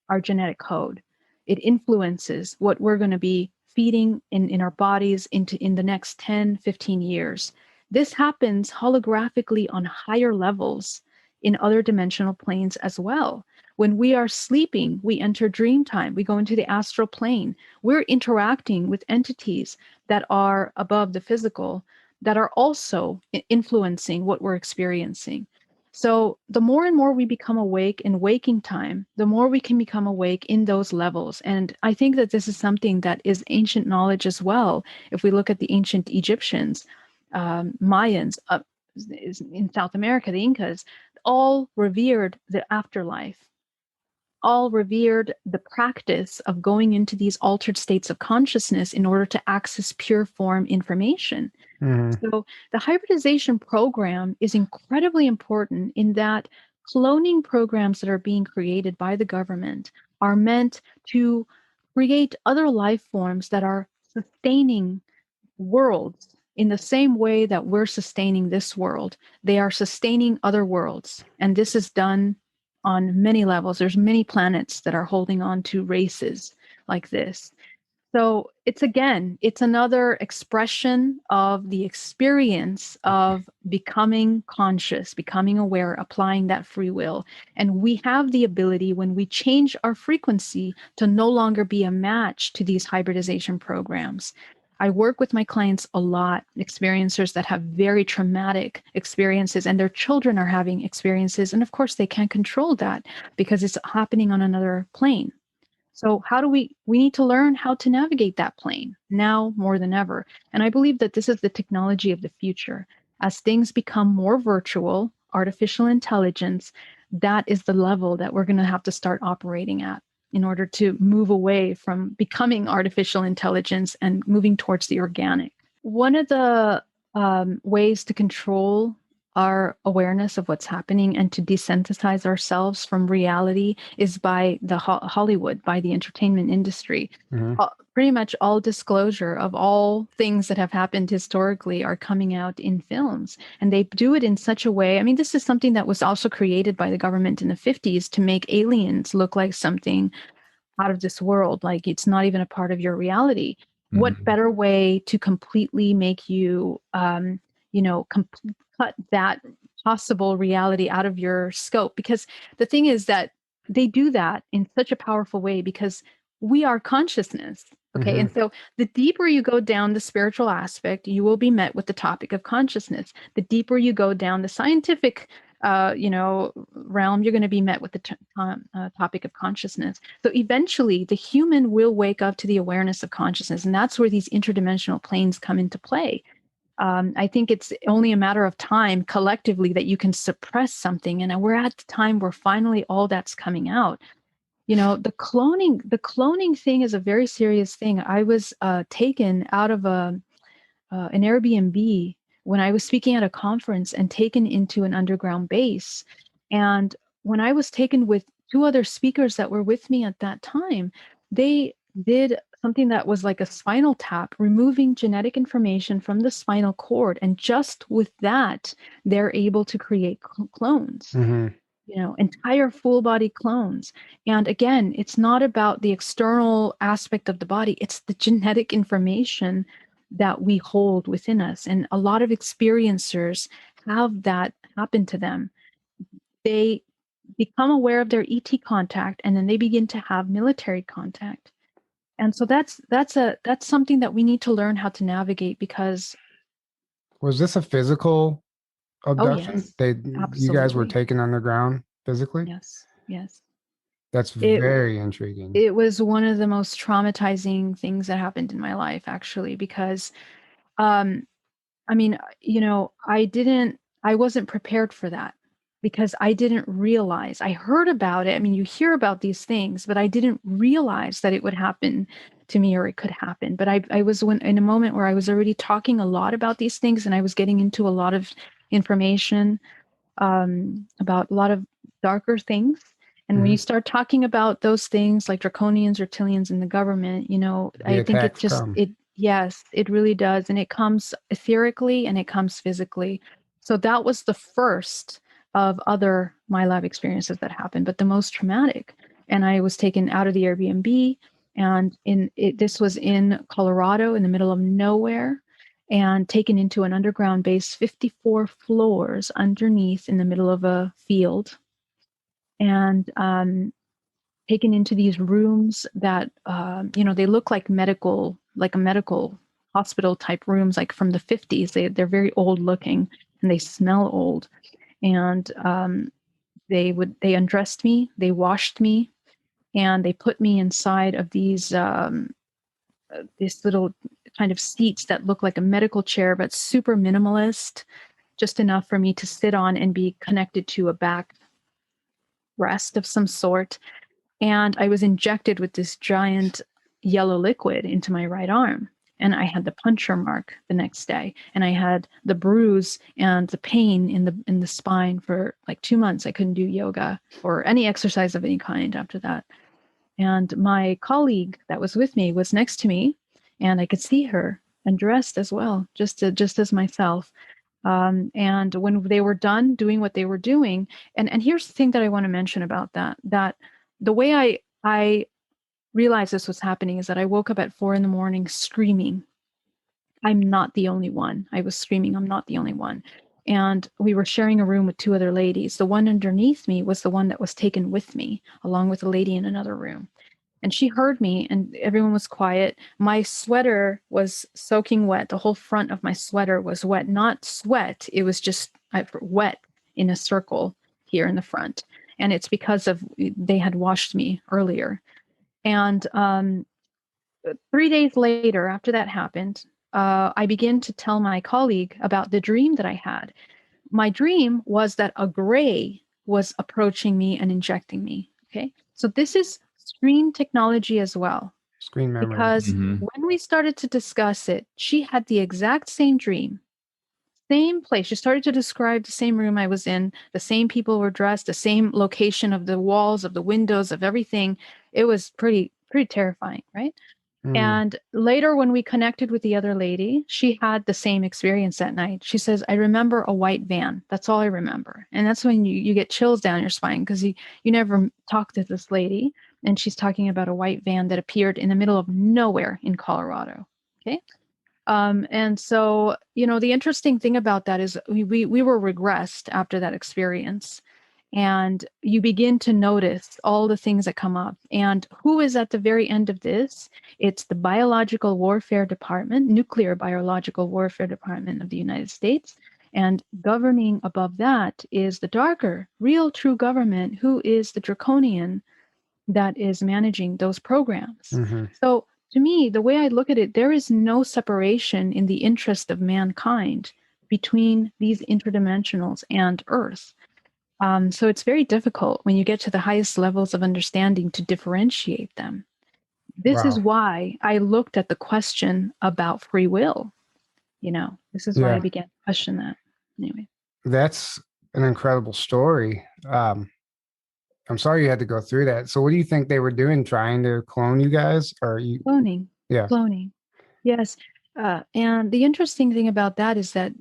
our genetic code. It influences what we're going to be feeding in our bodies in the next 10, 15 years. This happens holographically on higher levels in other dimensional planes as well. When we are sleeping, we enter dream time. We go into the astral plane. We're interacting with entities that are above the physical that are also influencing what we're experiencing. So the more and more we become awake in waking time, the more we can become awake in those levels. And I think that this is something that is ancient knowledge as well. If we look at the ancient Egyptians, Mayans, in South America, the Incas, all revered the afterlife, all revered the practice of going into these altered states of consciousness in order to access pure form information. Mhm. So the hybridization program is incredibly important in that cloning programs that are being created by the government are meant to create other life forms that are sustaining worlds in the same way that we're sustaining this world. They are sustaining other worlds. And this is done on many levels. There's many planets that are holding on to races like this. So it's another expression of the experience of becoming conscious, becoming aware, applying that free will. And we have the ability when we change our frequency to no longer be a match to these hybridization programs. I work with my clients a lot, experiencers that have very traumatic experiences, and their children are having experiences. And of course, they can't control that because it's happening on another plane. So how do we need to learn how to navigate that plane now more than ever. And I believe that this is the technology of the future. As things become more virtual, artificial intelligence, that is the level that we're going to have to start operating at in order to move away from becoming artificial intelligence and moving towards the organic. One of the ways to control our awareness of what's happening and to desensitize ourselves from reality is by the Hollywood, by the entertainment industry. Pretty much all disclosure of all things that have happened historically are coming out in films. And they do it in such a way. I mean, this is something that was also created by the government in the 50s to make aliens look like something out of this world, like it's not even a part of your reality. What better way to completely make you, cut that possible reality out of your scope? Because the thing is that they do that in such a powerful way because we are consciousness. Okay. And so the deeper you go down the spiritual aspect, you will be met with the topic of consciousness. The deeper you go down the scientific realm, you're going to be met with the topic of consciousness. So eventually the human will wake up to the awareness of consciousness. And that's where these interdimensional planes come into play. I think it's only a matter of time collectively that you can suppress something. And we're at the time where finally all that's coming out. The cloning thing is a very serious thing. I was taken out of an Airbnb when I was speaking at a conference and taken into an underground base. And when I was taken with two other speakers that were with me at that time, they did something that was like a spinal tap, removing genetic information from the spinal cord. And just with that, they're able to create clones. Entire full body clones. And again, it's not about the external aspect of the body, it's the genetic information that we hold within us. And a lot of experiencers have that happen to them. They become aware of their ET contact, and then they begin to have military contact. And so that's something that we need to learn how to navigate. Because was this a physical abduction? Oh, yes, You guys were absolutely. taken underground physically? Yes. That's very intriguing. It was one of the most traumatizing things that happened in my life, actually, because I wasn't prepared for that, because I didn't realize. I heard about it. I mean, you hear about these things, but I didn't realize that it would happen to me, or it could happen. But I was in a moment where I was already talking a lot about these things, and I was getting into a lot of information about a lot of darker things. And when you start talking about those things like draconians, reptilians in the government, I think yes, it really does. And it comes etherically and it comes physically. So that was the first of other my lab experiences that happened, but the most traumatic. And I was taken out of the Airbnb, and this was in Colorado, in the middle of nowhere, and taken into an underground base, 54 floors underneath in the middle of a field, and taken into these rooms that, they look like a medical hospital type rooms, like from the 50s. They're very old looking, and they smell old. And they undressed me, they washed me, and they put me inside of these little kind of seats that look like a medical chair, but super minimalist, just enough for me to sit on and be connected to a back rest of some sort. And I was injected with this giant yellow liquid into my right arm. And I had the puncture mark the next day, and I had the bruise and the pain in the spine for like 2 months. I couldn't do yoga or any exercise of any kind after that. And my colleague that was with me was next to me, and I could see her undressed as well, just as myself. And when they were done doing what they were doing, and here's the thing that I want to mention about that the way I realized this was happening is that I woke up at 4 a.m. screaming, I'm not the only one. I was screaming, I'm not the only one. And we were sharing a room with two other ladies. The one underneath me was the one that was taken with me, along with a lady in another room. And she heard me, and everyone was quiet. My sweater was soaking wet. The whole front of my sweater was wet, not sweat. It was just wet in a circle here in the front. And it's because of they had washed me earlier. And 3 days later, after that happened, I began to tell my colleague about the dream that I had. My dream was that a gray was approaching me and injecting me. Okay. So this is screen technology as well, Screen memory. because when we started to discuss it, she had the exact same dream, same place. She started to describe the same room I was in, the same people were dressed, the same location of the walls, of the windows, of everything. It was pretty terrifying, right? And later, when we connected with the other lady, she had the same experience that night. She says, I remember a white van. That's all I remember. And that's when you get chills down your spine, because you never talked to this lady. And she's talking about a white van that appeared in the middle of nowhere in Colorado. Okay. And so, the interesting thing about that is we were regressed after that experience. And you begin to notice all the things that come up. And who is at the very end of this? It's the Biological Warfare Department, Nuclear Biological Warfare Department of the United States. And governing above that is the darker, real, true government, who is the draconian that is managing those programs. So to me, the way I look at it, there is no separation in the interest of mankind between these interdimensionals and Earth. So it's very difficult when you get to the highest levels of understanding to differentiate them. This is why I looked at the question about free will. This is why I began to question that. Anyway. That's an incredible story. I'm sorry you had to go through that. So what do you think they were doing, trying to clone you guys? Or you Cloning. Yeah. Cloning. Yes. And the interesting thing about that is that,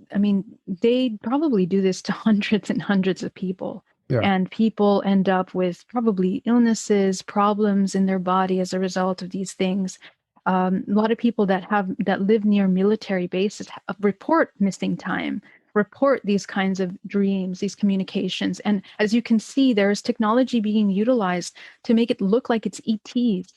they probably do this to hundreds and hundreds of people. Yeah. And people end up with probably illnesses, problems in their body as a result of these things. A lot of people that live near military bases report missing time, report these kinds of dreams, these communications. And as you can see, there's technology being utilized to make it look like it's ETs,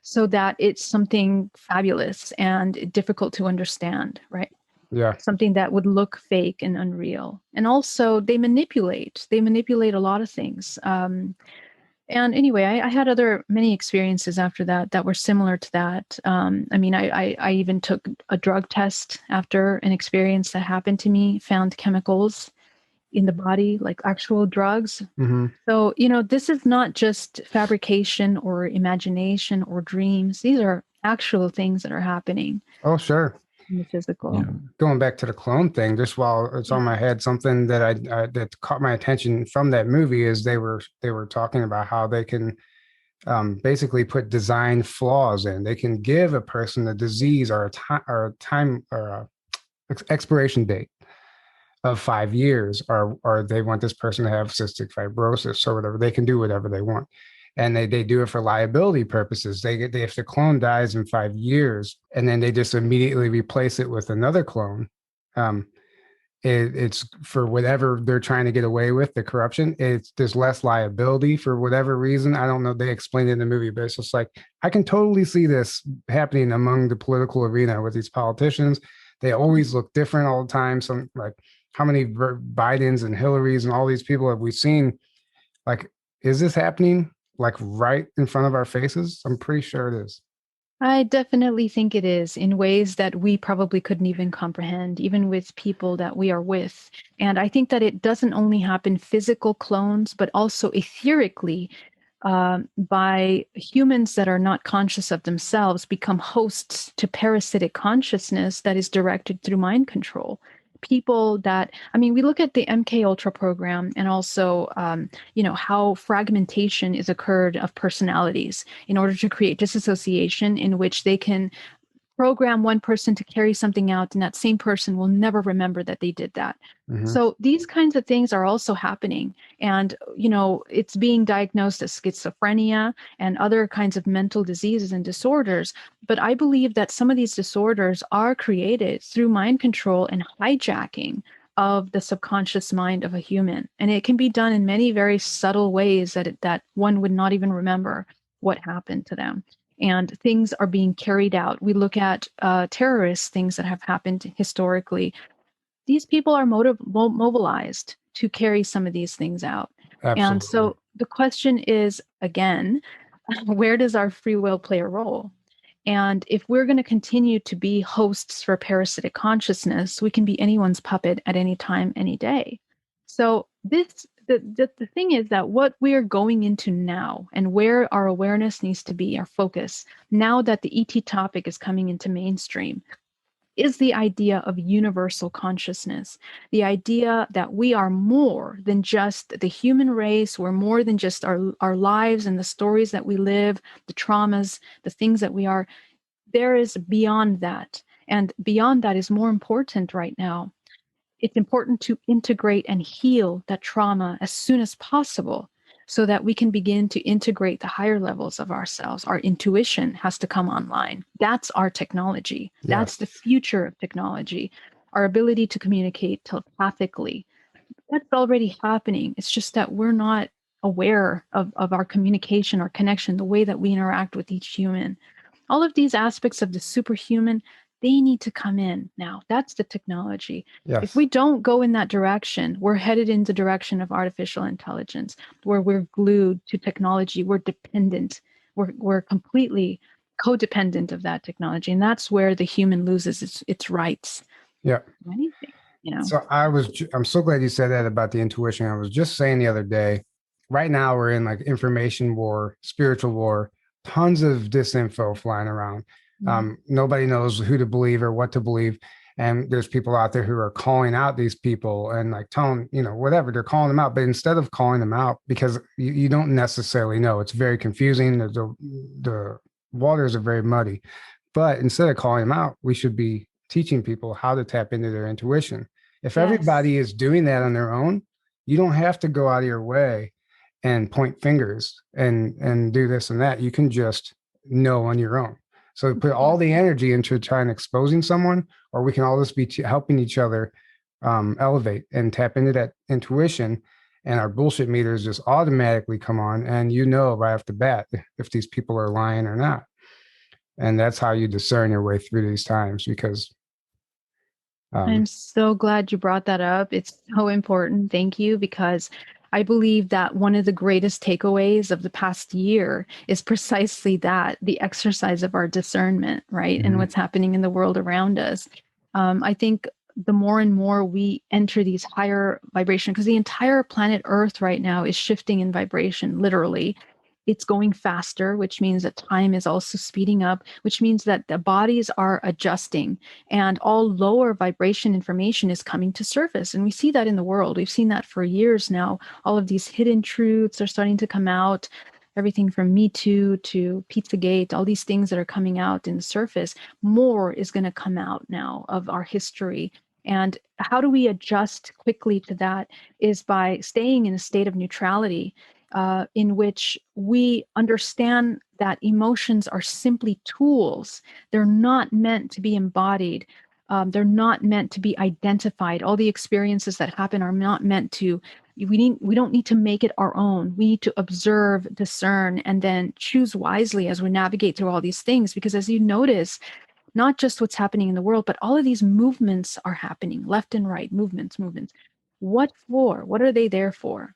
so that it's something fabulous and difficult to understand, right? Yeah. Something that would look fake and unreal. And also they manipulate a lot of things. And anyway, I had many experiences after that were similar to that. I even took a drug test after an experience that happened to me, found chemicals in the body, like actual drugs. So, this is not just fabrication or imagination or dreams. These are actual things that are happening. Oh, sure. In the physical. Yeah. Going back to the clone thing, just while it's on my head, something that I that caught my attention from that movie is they were talking about how they can basically put design flaws in. They can give a person a disease or a time or a expiration date of 5 years, or they want this person to have cystic fibrosis or whatever. They can do whatever they want. And they do it for liability purposes. If the clone dies in 5 years and then they just immediately replace it with another clone, it's for whatever they're trying to get away with, the corruption. There's less liability for whatever reason. I don't know. They explained it in the movie, but it's just like, I can totally see this happening among the political arena with these politicians. They always look different all the time. Some, like, how many Bidens and Hillarys and all these people have we seen? Like, is this happening like right in front of our faces? I'm pretty sure it is. I definitely think it is, in ways that we probably couldn't even comprehend, even with people that we are with. And I think that it doesn't only happen physical clones, but also etherically, by humans that are not conscious of themselves become hosts to parasitic consciousness that is directed through mind control. People that, we look at the MK Ultra program, and also, how fragmentation is occurred of personalities in order to create disassociation, in which they can program one person to carry something out, and that same person will never remember that they did that. So these kinds of things are also happening. And, it's being diagnosed as schizophrenia and other kinds of mental diseases and disorders. But I believe that some of these disorders are created through mind control and hijacking of the subconscious mind of a human. And it can be done in many very subtle ways that one would not even remember. what happened to them. And things are being carried out. We look at terrorist things that have happened historically. These people are mobilized to carry some of these things out. And Absolutely. so the question is, again, where does our free will play a role? And if we're going to continue to be hosts for parasitic consciousness, we can be anyone's puppet at any time, any day. So the thing is that what we are going into now and where our awareness needs to be, our focus, now that the ET topic is coming into mainstream, is the idea of universal consciousness, the idea that we are more than just the human race, we're more than just our lives and the stories that we live, the traumas, the things that we are. There is beyond that. And beyond that is more important right now. It's important to integrate and heal that trauma as soon as possible so that we can begin to integrate the higher levels of ourselves. Our intuition has to come online. That's our technology. Yes. That's the future of technology. Our ability to communicate telepathically. That's already happening. It's just that we're not aware of our communication, our connection, the way that we interact with each human. All of these aspects of the superhuman, they need to come in now. That's the technology. Yes. If we don't go in that direction, we're headed in the direction of artificial intelligence, where we're glued to technology. We're dependent. We're completely codependent of that technology. And that's where the human loses its rights. Yeah. Anything, you know. So I'm so glad you said that about the intuition. I was just saying the other day, right now we're in like information war, spiritual war, tons of disinfo flying around. Nobody knows who to believe or what to believe. And there's people out there who are calling out these people and like telling, whatever, they're calling them out. But instead of calling them out, because you don't necessarily know, it's very confusing. The waters are very muddy. But instead of calling them out, we should be teaching people how to tap into their intuition. If everybody is doing that on their own, you don't have to go out of your way and point fingers and do this and that. You can just know on your own. So put all the energy into trying exposing someone, or we can all just be helping each other elevate and tap into that intuition, and our bullshit meters just automatically come on, and right off the bat if these people are lying or not. And that's how you discern your way through these times, because I'm so glad you brought that up. It's so important. Thank you, because I believe that one of the greatest takeaways of the past year is precisely that, the exercise of our discernment, right? And what's happening in the world around us. I think the more and more we enter these higher vibration, because the entire planet Earth right now is shifting in vibration, literally. It's going faster, which means that time is also speeding up, which means that the bodies are adjusting, and all lower vibration information is coming to surface. And we see that in the world. We've seen that for years now. All of these hidden truths are starting to come out. Everything from Me Too to Pizzagate, all these things that are coming out in the surface. More is going to come out now of our history. And how do we adjust quickly to that is by staying in a state of neutrality, in which we understand that emotions are simply tools. They're not meant to be embodied. They're not meant to be identified. All the experiences that happen are not meant to. We don't need to make it our own. We need to observe, discern, and then choose wisely as we navigate through all these things. Because as you notice, not just what's happening in the world, but all of these movements are happening, left and right, movements. What for? What are they there for?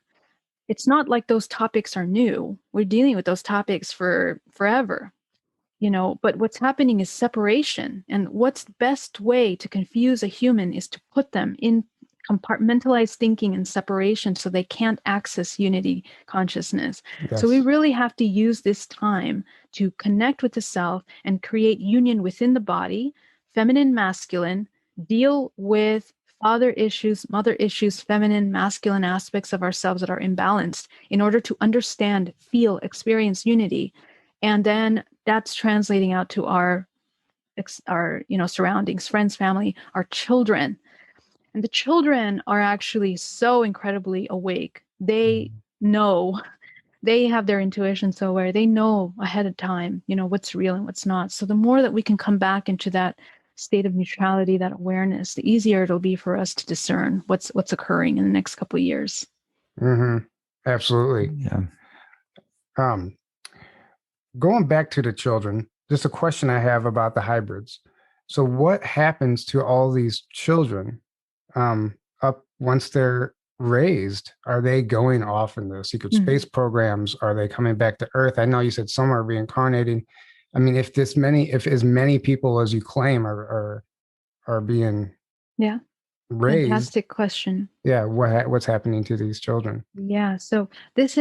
It's not like those topics are new. We're dealing with those topics for forever, but what's happening is separation. And what's the best way to confuse a human is to put them in compartmentalized thinking and separation so they can't access unity consciousness. Yes. So we really have to use this time to connect with the self and create union within the body, feminine, masculine, deal with father issues, mother issues, feminine, masculine aspects of ourselves that are imbalanced in order to understand, feel, experience unity. And then that's translating out to our surroundings, friends, family, our children. And the children are actually so incredibly awake. They know, they have their intuition so where they know ahead of time, what's real and what's not. So the more that we can come back into that state of neutrality, that awareness, the easier it'll be for us to discern what's occurring in the next couple of years. Absolutely. Yeah. going back to the children, just a question I have about the hybrids. So what happens to all these children up once they're raised? Are they going off in the secret space programs? Are they coming back to Earth? I know you said some are reincarnating. I mean, if as many people as you claim are being Yeah. raised, Fantastic question. yeah, what's happening to these children? Yeah, so this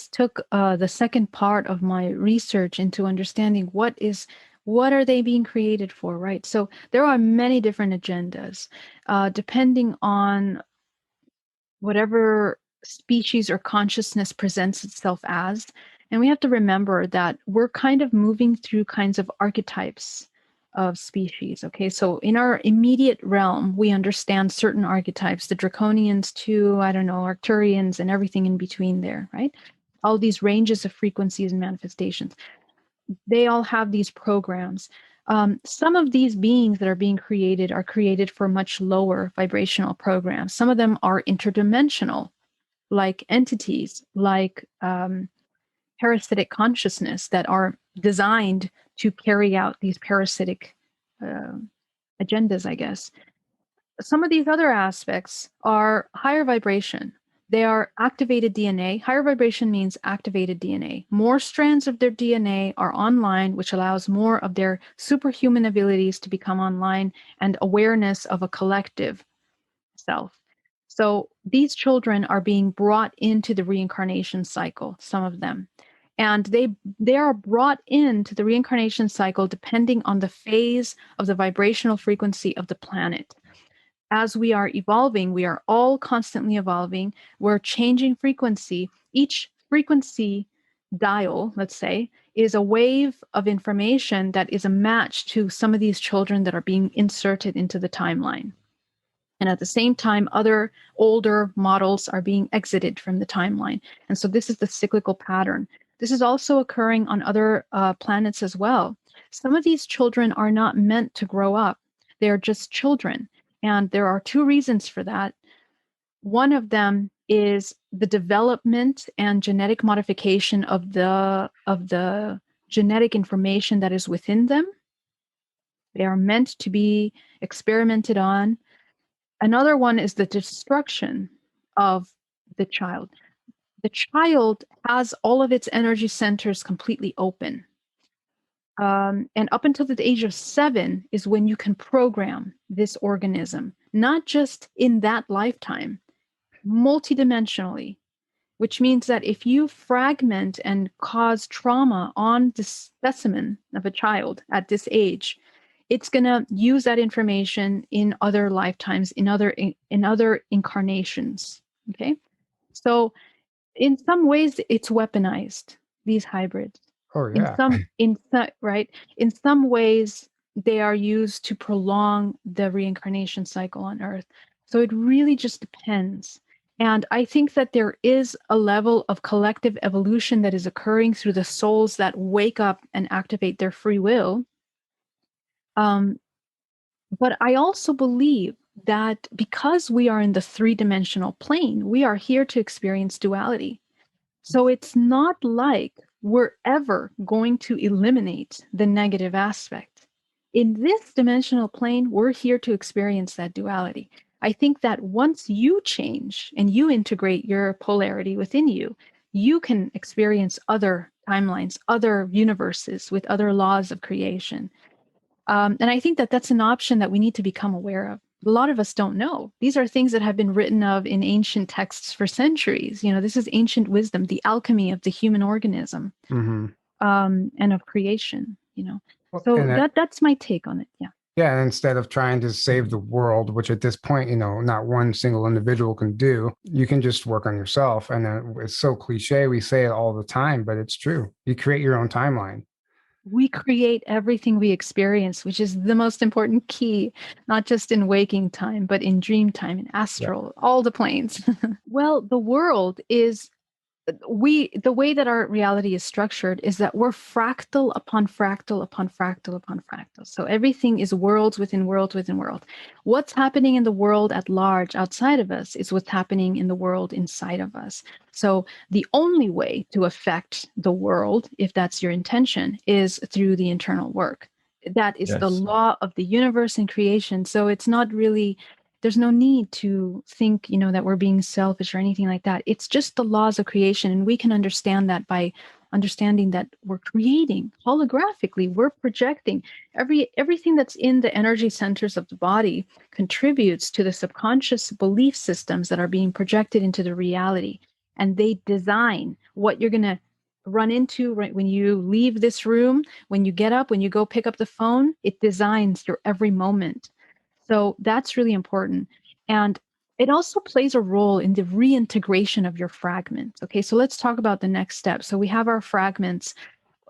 took the second part of my research into understanding what are they being created for, right? So there are many different agendas, depending on whatever species or consciousness presents itself as. And we have to remember that we're kind of moving through kinds of archetypes of species. Okay, so in our immediate realm, we understand certain archetypes, the draconians to, I don't know, Arcturians and everything in between there, right? All these ranges of frequencies and manifestations. They all have these programs. Some of these beings that are created for much lower vibrational programs. Some of them are interdimensional, like entities, like parasitic consciousness that are designed to carry out these parasitic uh, agendas, I guess. Some of these other aspects are higher vibration. They are activated DNA. Higher vibration means activated DNA. More strands of their DNA are online, which allows more of their superhuman abilities to become online and awareness of a collective self. So these children are being brought into the reincarnation cycle, some of them. And they are brought into the reincarnation cycle depending on the phase of the vibrational frequency of the planet. As we are evolving, we are all constantly evolving. We're changing frequency. Each frequency dial, let's say, is a wave of information that is a match to some of these children that are being inserted into the timeline. And at the same time, other older models are being exited from the timeline. And so this is the cyclical pattern. This is also occurring on other planets as well. Some of these children are not meant to grow up. They are just children. And there are two reasons for that. One of them is the development and genetic modification of the genetic information that is within them. They are meant to be experimented on. Another one is the destruction of the child. The child has all of its energy centers completely open. And up until the age of 7 is when you can program this organism, not just in that lifetime, multidimensionally, which means that if you fragment and cause trauma on the specimen of a child at this age, it's going to use that information in other lifetimes, in other incarnations. Okay, so in some ways, it's weaponized, these hybrids. Oh yeah. Right, in some ways, they are used to prolong the reincarnation cycle on Earth. So it really just depends. And I think that there is a level of collective evolution that is occurring through the souls that wake up and activate their free will. Um, But I also believe that because we are in the three-dimensional plane, we are here to experience duality. So it's not like we're ever going to eliminate the negative aspect. In this dimensional plane, we're here to experience that duality. I think that once you change and you integrate your polarity within you, you can experience other timelines, other universes with other laws of creation. And I think that that's an option that we need to become aware of. A lot of us don't know. These are things that have been written of in ancient texts for centuries. You know, this is ancient wisdom, the alchemy of the human organism, Mm-hmm. and of creation. You know, Well, so and that's my take on it. Yeah. yeah, and instead of trying to save the world, which at this point, not one single individual can do, you can just work on yourself. And it's so cliche. We say it all the time, but it's true. You create your own timeline. We create everything we experience, which is the most important key, not just in waking time, but in dream time, in Yeah. astral, all the planes. Well, the world is the way that our reality is structured is that we're fractal upon fractal upon fractal upon fractal. So everything is worlds within world within world. What's happening in the world at large outside of us is what's happening in the world inside of us. So the only way to affect the world, if that's your intention, is through the internal work. That is the Yes. law of the universe and creation. So it's not really, there's no need to think, that we're being selfish or anything like that. It's just the laws of creation. And we can understand that by understanding that we're creating holographically, we're projecting everything that's in the energy centers of the body contributes to the subconscious belief systems that are being projected into the reality. And they design what you're going to run into right when you leave this room, when you get up, when you go pick up the phone. It designs your every moment. So that's really important. And it also plays a role in the reintegration of your fragments. Okay, so let's talk about the next step. So we have our fragments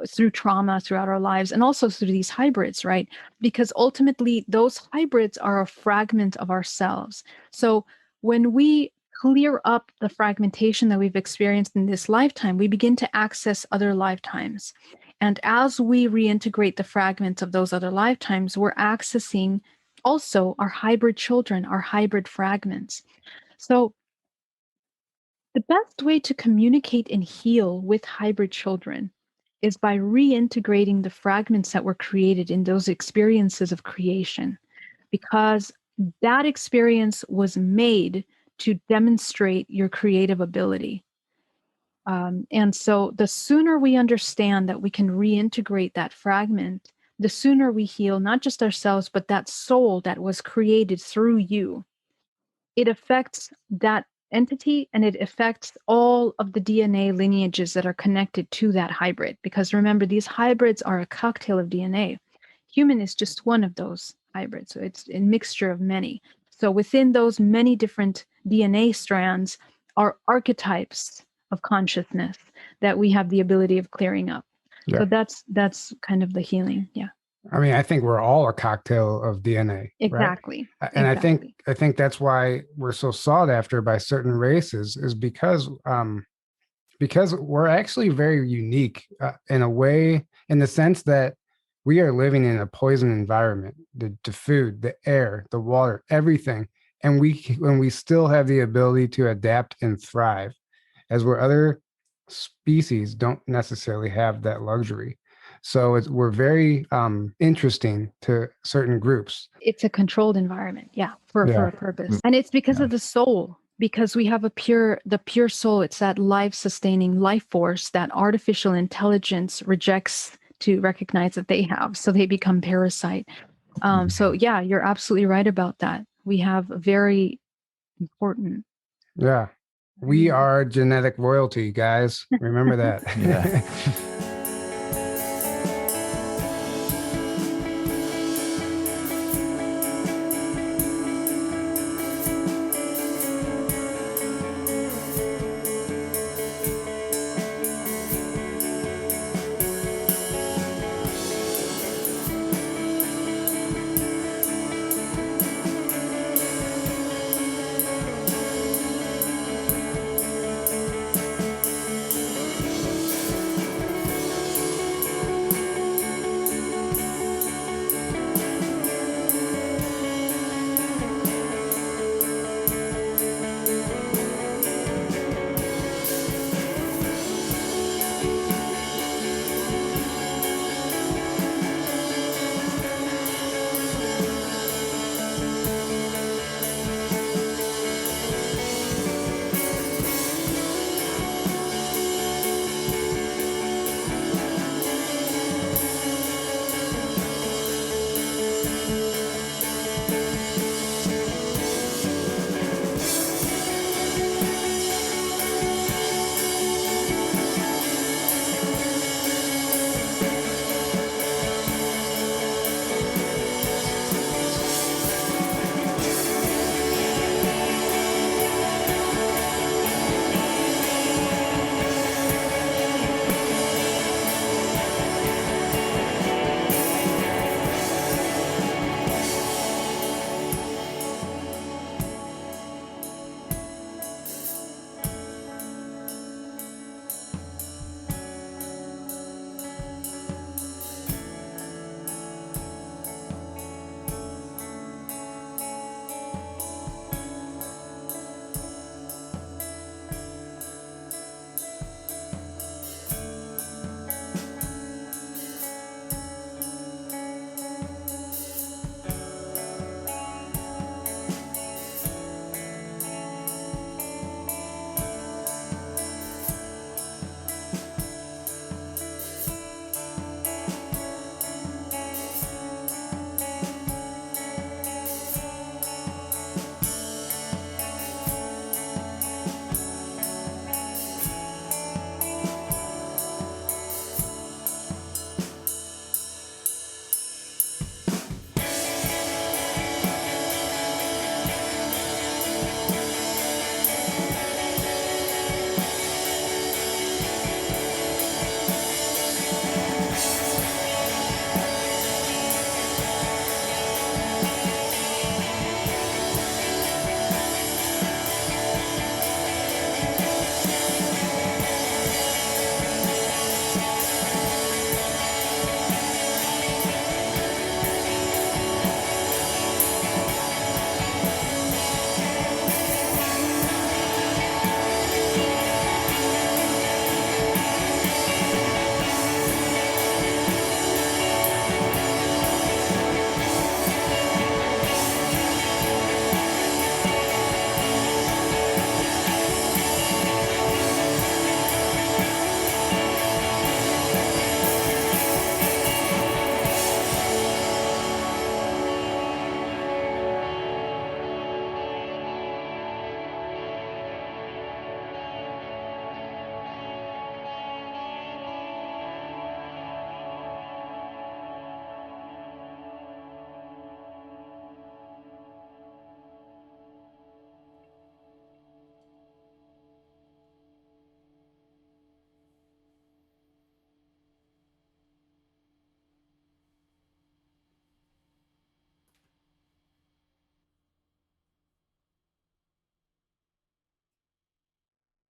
through trauma throughout our lives and also through these hybrids, right? Because ultimately, those hybrids are a fragment of ourselves. So when we clear up the fragmentation that we've experienced in this lifetime, we begin to access other lifetimes. And as we reintegrate the fragments of those other lifetimes, we're accessing also our hybrid children, our hybrid fragments. So the best way to communicate and heal with hybrid children is by reintegrating the fragments that were created in those experiences of creation, because that experience was made to demonstrate your creative ability. And so the sooner we understand that we can reintegrate that fragment, the sooner we heal not just ourselves, but that soul that was created through you. It affects that entity and it affects all of the DNA lineages that are connected to that hybrid. Because remember, these hybrids are a cocktail of DNA. Human is just one of those hybrids. So it's a mixture of many. So within those many different DNA strands are archetypes of consciousness that we have the ability of clearing up. Yeah. So that's kind of the healing. Yeah. I mean, I think we're all a cocktail of DNA, Exactly. right? And Exactly. I think that's why we're so sought after by certain races, is because we're actually very unique in a way, in the sense that we are living in a poison environment, the food, the air, the water, everything, and we still have the ability to adapt and thrive, as where other species don't necessarily have that luxury. So we're very interesting to certain groups. It's a controlled environment, yeah, for Yeah. a purpose. And it's because Yeah. of the soul, because we have the pure soul. It's that life sustaining life force that artificial intelligence rejects to recognize that they have, so they become parasite. So yeah, you're absolutely right about that. We have a very important. Yeah. We are genetic royalty, guys. Remember that. Yeah.